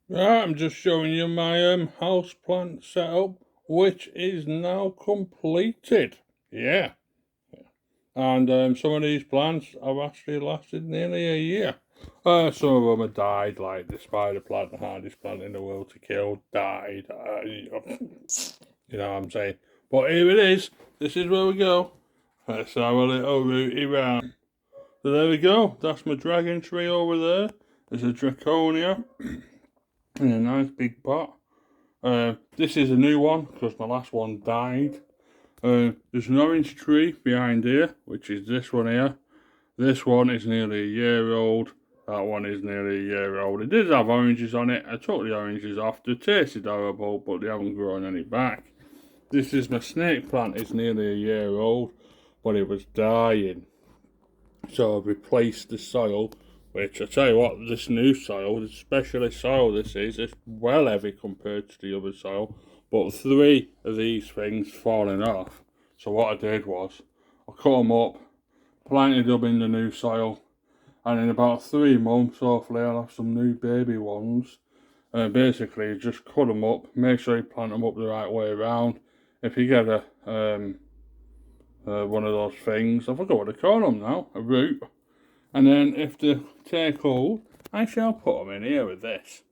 Right, I'm just showing you my houseplant setup, which is now completed. Yeah. And some of these plants have actually lasted nearly a year. Some of them have died, like the spider plant, the hardest plant in the world to kill, died. You know what I'm saying? But here it is. This is where we go. Let's have a little rooty round. So there we go. That's my dragon tree over there. There's a Draconia in a nice big pot. This is a new one because my last one died. There's an orange tree behind here, which is this one here. This one is nearly a year old. That one is nearly a year old. It did have oranges on it. I took the oranges off. They tasted horrible, but they haven't grown any back. This is my snake plant. It's nearly a year old, but it was dying. So I've replaced the soil, which I tell you what, this new soil, the specialist soil this is, it's well heavy compared to the other soil. But 3 of these things falling off. So what I did was, I cut them up, planted them in the new soil, and in about 3 months, hopefully I'll have some new baby ones. Basically, just cut them up, make sure you plant them up the right way around. If you get one of those things, I forgot what they call them now, a root. And then if they take hold, I shall put them in here with this.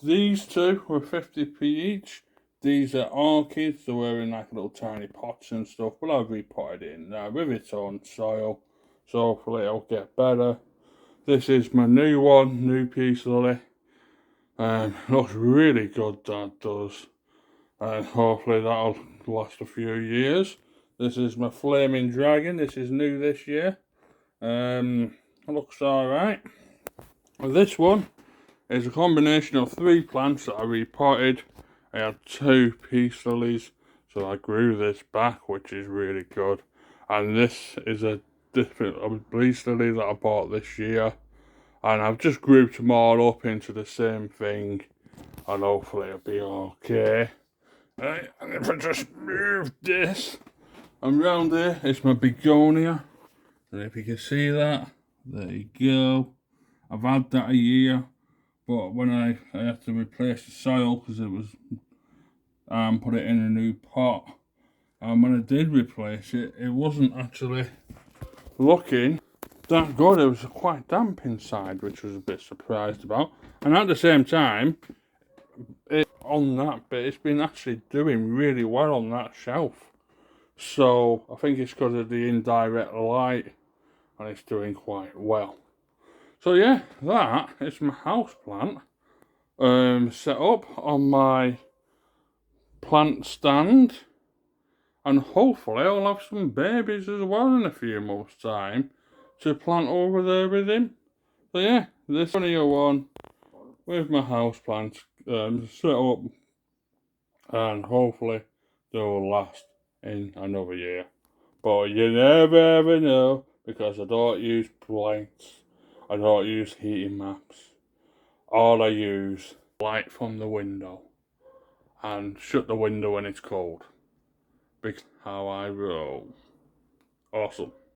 These two were 50p each. These are orchids, they were in like little tiny pots and stuff, but I've repotted it in there with its own soil, so hopefully it'll get better. This is my new one, new peace lily. Looks really good, that does. And hopefully that'll last a few years. This is my flaming dragon, this is new this year. It looks alright. This one is a combination of 3 plants that I repotted. I had 2 peace lilies, so I grew this back, which is really good. And this is a different peace lily that I bought this year. And I've just grouped them all up into the same thing, and hopefully it'll be okay. Right, and if I just move this, and round here is my Begonia. And if you can see that, there you go. I've had that a year, but when I had to replace the soil because it was put it in a new pot, and when I did replace it, it wasn't actually looking that good. It was quite damp inside, which I was a bit surprised about. And at the same time, on that bit, it's been actually doing really well on that shelf. So I think it's because of the indirect light, and it's doing quite well. So yeah, that is my houseplant set up on my plant stand, and hopefully I'll have some babies as well in a few months' time to plant over there with him. So yeah, this one with my houseplant set up, and hopefully they will last in another year. But you never ever know, because I don't use blinds, I don't use heating maps. All I use light from the window, and shut the window when it's cold. Because how I roll. Awesome.